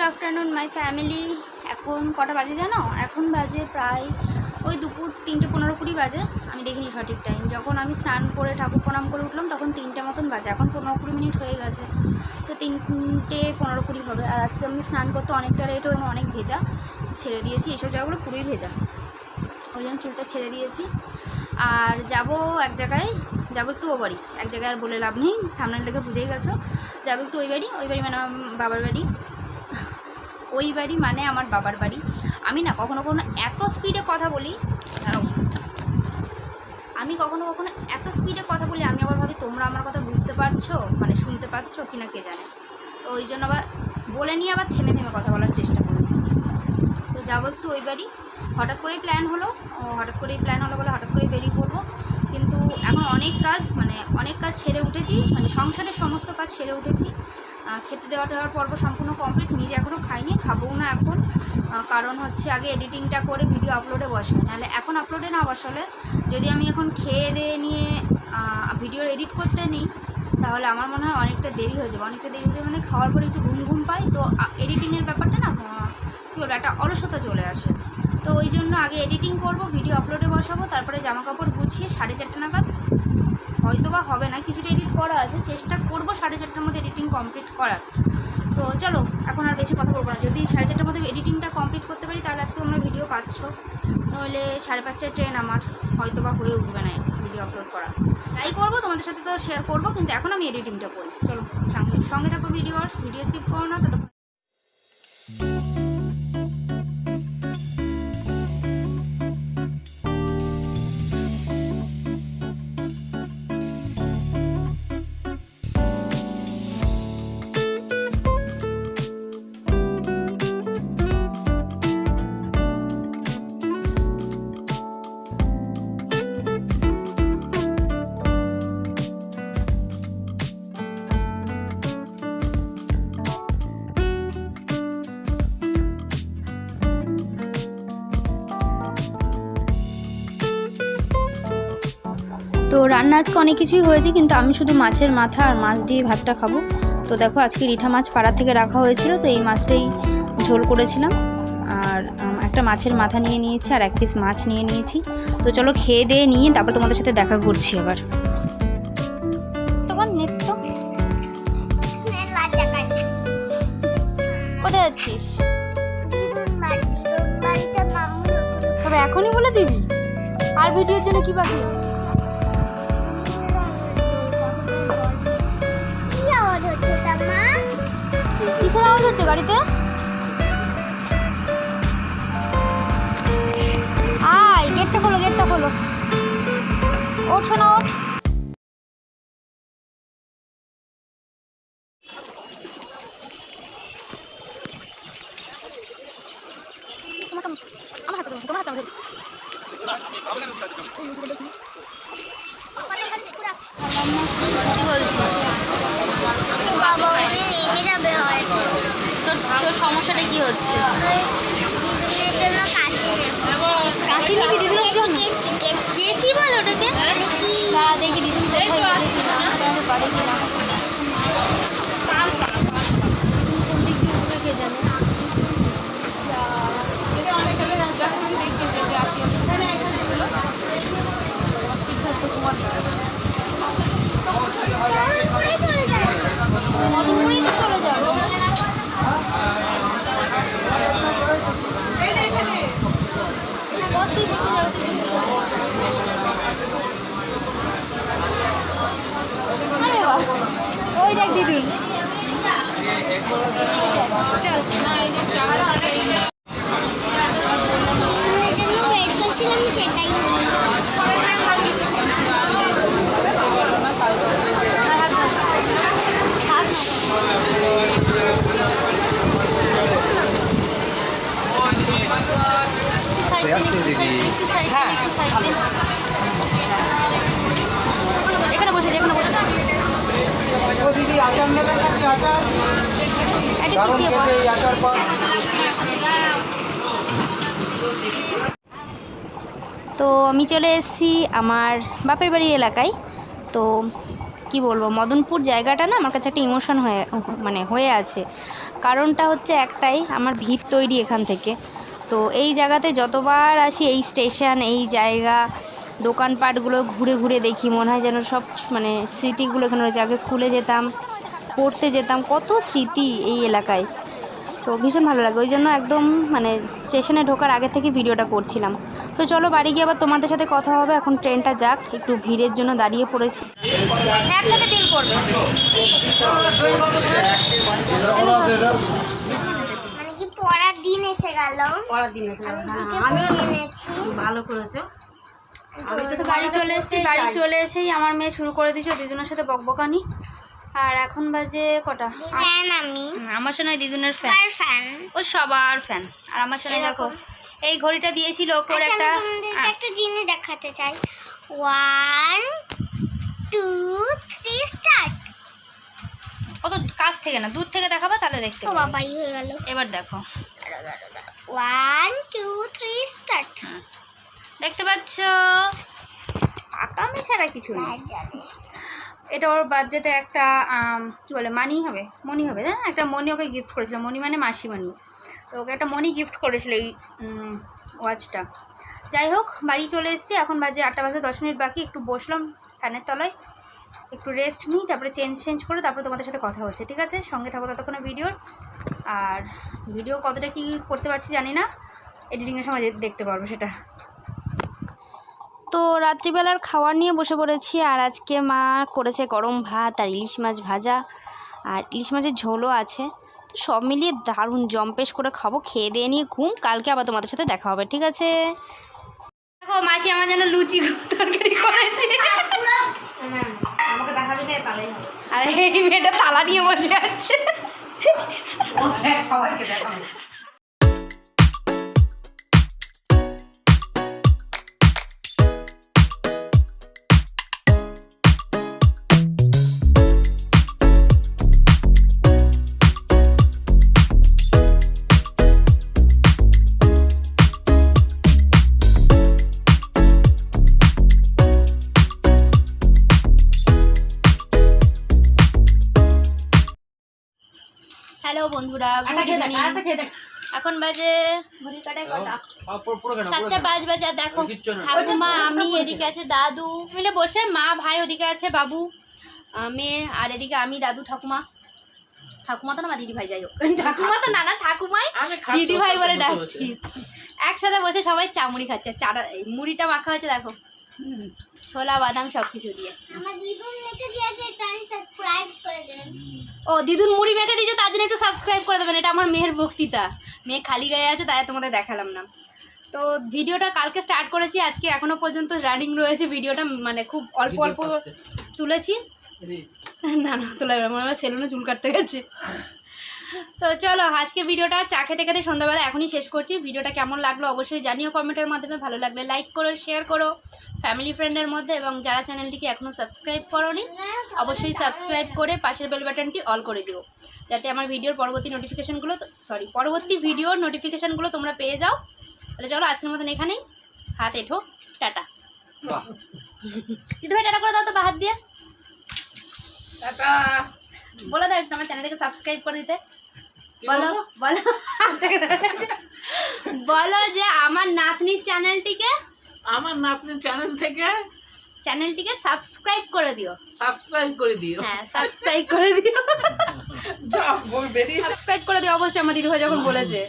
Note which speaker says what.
Speaker 1: Afternoon my family. এখন কটা বাজে জানো? এখন বাজে প্রায় ওই দুপুর 3:15-20 বাজে। আমি দেখিনি সঠিক টাইম। যখন আমি স্নান করে ঠাকুর প্রণাম করে উঠলাম তখন 3টে মতন বাজে। এখন 15-20 মিনিট হয়ে গেছে, তো 3:15-20 হবে। আর আজকে আমি স্নান করতে অনেকটা লেট হয়ে অনেক ভেজা ছেড়ে দিয়েছি, এসব জায়গাগুলো পুরোই ভেজা, ওই জন্য চুলটা ছেড়ে দিয়েছি। আর যাব এক জায়গায়, যাবো একটু ও বাড়ি। এক জায়গায় আর বলে লাভ নেই, থাম্বনেল দেখে বুঝেই গেছো। যাবো একটু ওই বাড়ি মানে আমার বাবার বাড়ি। ওই বাড়ি মানে আমার বাবার বাড়ি। আমি না কখনো কখনো এত স্পিডে কথা বলি, এত স্পিডে কথা বলি, আমি আবার ভাবি তোমরা আমার কথা বুঝতে পারছো, মানে শুনতে পাচ্ছো কিনা কে জানে। তো ওই জন্য আবার বলে নিয়ে আবার থেমে থেমে কথা বলার চেষ্টা করি। তো যাবো একটু ওই বাড়ি। হঠাৎ করেই প্ল্যান হলো বলে হঠাৎ করেই বেরিয়ে পড়বো। কিন্তু এখন অনেক কাজ সেরে উঠেছি, মানে সংসারের সমস্ত কাজ সেরে উঠেছি। খেতে দেওয়ার পর্ব সম্পূর্ণ কমপ্লিট। নিজে এখনও খাইনি, খাবও না এখন। কারণ হচ্ছে আগে এডিটিংটা করে ভিডিও আপলোডে বসাই, নাহলে এখন আপলোডে না বসালে, যদি আমি এখন খেয়ে দিয়ে নিয়ে ভিডিও এডিট করতে নিই তাহলে আমার মনে হয় অনেকটা দেরি হয়ে যাবে। মানে খাওয়ার পরে একটু ঘুম পাই, তো এডিটিংয়ের ব্যাপারটা না কী বলবো, একটা অলসতা চলে আসে। তো ওই জন্য আগে এডিটিং করব, ভিডিও আপলোডে বসাবো, তারপরে জামা কাপড় গুছিয়ে 4:30 নাগাদ, হয়তো বা হবে না, কিছুটা এডিট করা আছে, চেষ্টা করবো 4:30টার মধ্যে এডিটিং কমপ্লিট করার। তো চলো এখন আর বেশি কথা বলবো না। যদি 4:30টার মধ্যে এডিটিংটা কমপ্লিট করতে পারি তাহলে আজকে তোমরা ভিডিও পাচ্ছ, নইলে 5:30টায় ট্রেন আমার, হয়তো বা হয়ে উঠবে না ভিডিও আপলোড করা। তাই করবো, তোমাদের সাথে তো শেয়ার করবো, কিন্তু এখন আমি এডিটিংটা করি। চলো সঙ্গে থাকো, ভিডিও স্কিপ করো না। ততক্ষণ তো রান্না আজকে অনেক কিছুই হয়েছে, কিন্তু আমি শুধু মাছের মাথা আর মাছ দিয়ে ভাতটা খাবো। তো দেখো আজকে রিঠা মাছ পাড়া থেকে রাখা হয়েছিল, তো এই মাছটাই ঝোল করেছিলাম। আর একটা মাছের মাথা নিয়ে নিয়েছি আর 1 পিস মাছ নিয়ে নিয়েছি। তো চলো খেয়ে দিয়ে নিয়ে তারপর তোমাদের সাথে দেখা করছি আবার। কোথায় যাচ্ছিস? তবে এখনই বলে দিবি? আর ভিডিওর জন্য কি বাকি? কিসের আওয়াজ হচ্ছে গাড়িতে? আয়, গেটটা খোলো। ওঠ শোনা, ওঠ। কি বলছিস? তোর সমস্যাটা কি হচ্ছে? কাঁচি নিবি দিদুনের জন্য? কেচি বল ওটাকে। দাঁড়া দেখি দিদুন কোথায় গেছি, পারে কিনা, কোন দিক দিয়ে উঠবে কে জানে। মদনপুরেই তো চলে যাবো। ওই দেখ দিদুন, চল। জন্য ওয়েট করছিলাম, সেটাই এখানে বসে দিদি আচার নেবেন নাকি? আচার তো আমি চলে এসেছি আমার বাপের বাড়ি এলাকায়। তো কি বলবো, মদনপুর জায়গাটা না আমার কাছে একটা ইমোশন হয়ে আছে। কারণটা হচ্ছে একটাই, আমার ভিত তৈরি এখান থেকে। তো এই জায়গাতে যতবার আসি, এই স্টেশন, এই জায়গা, দোকানপাটগুলো ঘুরে ঘুরে দেখি, মনে হয় যেন সব স্মৃতিগুলো এখানে রয়েছে। আগে স্কুলে যেতাম, পড়তে যেতাম, কত স্মৃতি এই এলাকায়। তো ভীষণ ভালো লাগে, ওই জন্য একদম স্টেশনে ঢোকার আগে থেকে ভিডিওটা করছিলাম। তো চলো বাড়ি গিয়ে আবার তোমাদের সাথে কথা হবে। এখন ট্রেনটা যাক, একটু ভিড়ের জন্য দাঁড়িয়ে পড়েছি। একসাথে ডিল করবো।
Speaker 2: পড়ার দিন এসে গেল।
Speaker 1: ভালো করেছো। আমি তো বাড়ি চলে এসেছি, বাড়ি চলে এসেই আমার মেয়ে শুরু করে দিয়েছে দিদুনের সাথে বকবকানি। আর এখন বাজে কটা?
Speaker 2: আমি
Speaker 1: আমার শোনায় দিদুনের ফ্যান, ও সবার ফ্যান। আর আমার শোনায় দেখো এই ঘড়িটা দিয়েছিল ওর
Speaker 2: একটা জিনিস দেখাতে চাই। 1 2 3 স্টার্ট।
Speaker 1: কত কাছ থেকে না, দূর থেকে দেখাবা তাহলে দেখতে
Speaker 2: ও বাবাই হয়ে গেল।
Speaker 1: এবার দেখো
Speaker 2: 1 2 3 স্টার্ট।
Speaker 1: দেখতে পাচ্ছ, আকামি ছাড়া কিছু নেই। এটা ওর বার্থডেতে একটা কী বলে মনি হবে না, একটা মনি ওকে গিফট করেছিল। মনি মানে মাসিমণি। তো ওকে একটা মনি গিফট করেছিল এই ওয়াচটা। যাই হোক, বাড়ি চলে এসেছি, এখন বাজে 8টা বাজে 10 মিনিট বাকি। একটু বসলাম ফ্যানের তলায়, একটু রেস্ট নিই, তারপরে চেঞ্জ করে তারপরে তোমাদের সাথে কথা হচ্ছে, ঠিক আছে? সঙ্গে থাকো ততক্ষণে ভিডিওর। আর ভিডিও কতটা কি করতে পারছি জানি না, এডিটিংয়ের সময় দেখতে পারবো সেটা। তো রাত্রিবেলার খাবার নিয়ে বসে পড়েছি। আর আজকে মা করেছে গরম ভাত আর ইলিশ মাছ ভাজা, আর ইলিশ মাছের ঝোলও আছে। তো সব মিলিয়ে দারুণ জম্পেশ করে খাবো। খেয়ে দিয়ে নিয়ে ঘুম, কালকে আবার তোমাদের সাথে দেখা হবে, ঠিক আছে? দেখো মাসি আমার জন্য লুচি তরকারি করেছে। আর এই মেয়েটা তালা নিয়ে বসে আছে। সবাইকে দেখাবো। হ্যালো বন্ধুরা, এখন বাজে ঘড়ি কাটায় কটা? 7:05 বাজে। আর দেখো ঠাকুমা, আমি, এদিকে আছে দাদু, মিলে বসে, মা ভাই ওদিকে আছে, বাবু মেয়ে, আর এদিকে আমি, দাদু, ঠাকুমা তো না দিদি ভাই, যাই হোক ঠাকুমা তো না ঠাকুমাই দিদি ভাই বলে ডাকছি। একসাথে বসে সবাই চামড়ি খাচ্ছে। মুড়িটা মাখা হয়েছে দেখো, ছোলা বাদাম সব কিছু দিয়ে। ও দিদুন মুড়ি মেখে দিয়েছে, তার জন্য একটু সাবস্ক্রাইব করে দেবেন। এটা আমার মেয়ের বক্তৃতা, মেয়ে খালি গায়ে আছে তাই তোমাদের দেখালাম না। তো ভিডিওটা কালকে স্টার্ট করেছি, আজকে এখনো পর্যন্ত রানিং রয়েছে ভিডিওটা। খুব অল্প তুলেছি। না তোলা আমার সেলুনে চুল কাটতে গেছে। তো চলো আজকে ভিডিওটা চা খেতে খেতে সন্ধ্যাবেলা এখনই শেষ করছি। ভিডিওটা কেমন লাগলো অবশ্যই জানিও কমেন্টের মাধ্যমে। ভালো লাগলে লাইক করো, শেয়ার করো ফ্যামিলি ফ্রেন্ডের মধ্যে, এবং যারা চ্যানেলটিকে এখনও সাবস্ক্রাইব করোনি অবশ্যই সাবস্ক্রাইব করে পাশের বেল বাটনটি অল করে দিও, যাতে আমার ভিডিওর পরবর্তী ভিডিওর নোটিফিকেশানগুলো তোমরা পেয়ে যাও। তাহলে চলো আজকের মতন এখানেই, হাত এঠো, টাটা। দিদি ভাই টাটা করে দাও তো, বা হাত দিয়ে বলে দাও একটু আমার চ্যানেলটাকে সাবস্ক্রাইব করে দিতে। বলো বলো যে আমার নাতনির চ্যানেলটিকে সাবস্ক্রাইব করে দিও। হ্যাঁ সাবস্ক্রাইব করে দিও অবশ্যই, আমার দিদি ভাই যখন বলেছে।